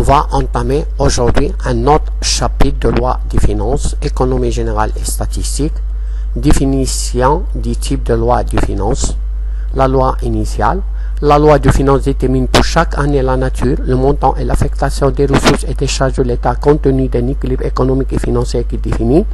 va entamer aujourd'hui un autre chapitre de loi des finances, économie générale et statistique, définition du type de loi des finances, la loi initiale. La loi de finances détermine pour chaque année la nature, le montant et l'affectation des ressources et des charges de l'État compte tenu d'un équilibre économique et financier qui est défini.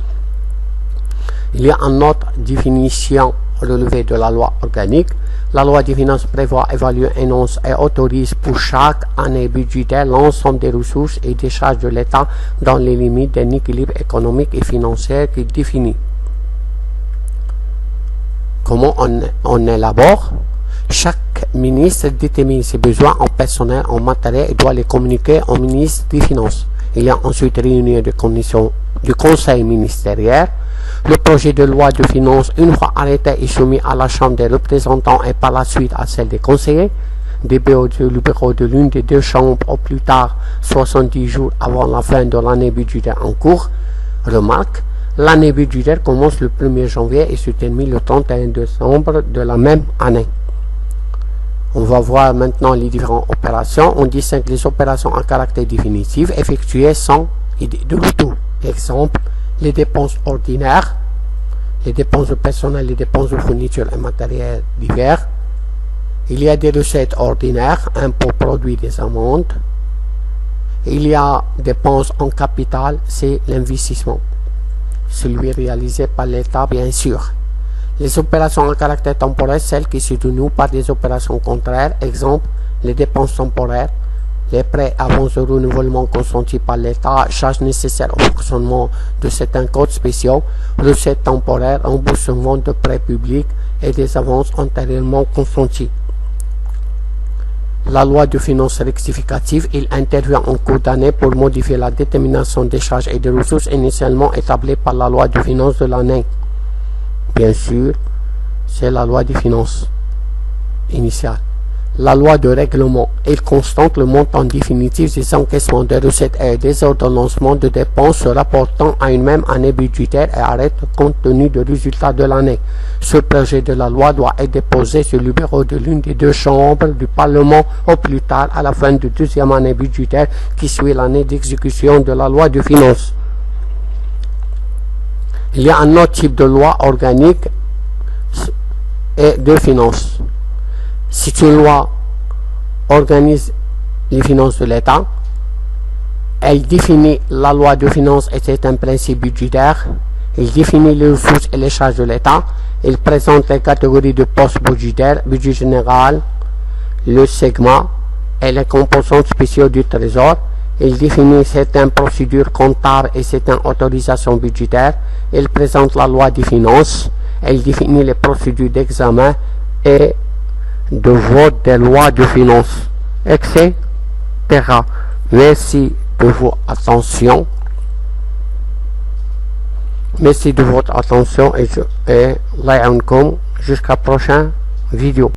Il y a une autre définition relevée de la loi organique. La loi des finances prévoit, évalue, énonce et autorise pour chaque année budgétaire l'ensemble des ressources et des charges de l'État dans les limites d'un équilibre économique et financier qui est défini. Comment on élabore? Chaque ministre détermine ses besoins en personnel, en matériel et doit les communiquer au ministre des Finances. Il y a ensuite réunion de commission du conseil ministériel. Le projet de loi de finances, une fois arrêté, est soumis à la Chambre des représentants et par la suite à celle des conseillers. Le bureau de l'une des deux chambres au plus tard 70 jours avant la fin de l'année budgétaire en cours. Remarque, l'année budgétaire commence le 1er janvier et se termine le 31 décembre de la même année. On va voir maintenant les différentes opérations. On distingue les opérations à caractère définitif effectuées sans idée de retour. Exemple, les dépenses ordinaires, les dépenses de personnel, les dépenses de fourniture et matériel divers. Il y a des recettes ordinaires, impôts, produits, des amendes. Il y a dépenses en capital, c'est l'investissement, celui réalisé par l'État bien sûr. Les opérations à caractère temporaire, celles qui se dénouent par des opérations contraires, exemple, les dépenses temporaires, les prêts avances de renouvellement consentis par l'État, charges nécessaires au fonctionnement de certains codes spéciaux, recettes temporaires, remboursement de prêts publics et des avances antérieurement consenties. La loi de finances rectificative, il intervient en cours d'année pour modifier la détermination des charges et des ressources initialement établies par la loi de finances de l'année. Bien sûr, c'est la loi des finances initiale. La loi de règlement, il constate le montant définitif des encaissements de recettes et des ordonnancements de dépenses se rapportant à une même année budgétaire et arrête compte tenu des résultats de l'année. Ce projet de la loi doit être déposé sur le bureau de l'une des deux chambres du Parlement au plus tard à la fin de deuxième année budgétaire qui suit l'année d'exécution de la loi de finances. Il y a un autre type de loi organique et de finances. Si une loi organise les finances de l'État, elle définit la loi de finances et c'est un principe budgétaire, elle définit les ressources et les charges de l'État, elle présente les catégories de postes budgétaires, budget général, le segment et les composants spéciaux du trésor. Il définit certaines procédures comptables et certaines autorisations budgétaires. Il présente la loi des finances. Elle définit les procédures d'examen et de vote des lois de finances, etc. Merci de votre attention. Merci de votre attention et Allah yankoum jusqu'à la prochaine vidéo.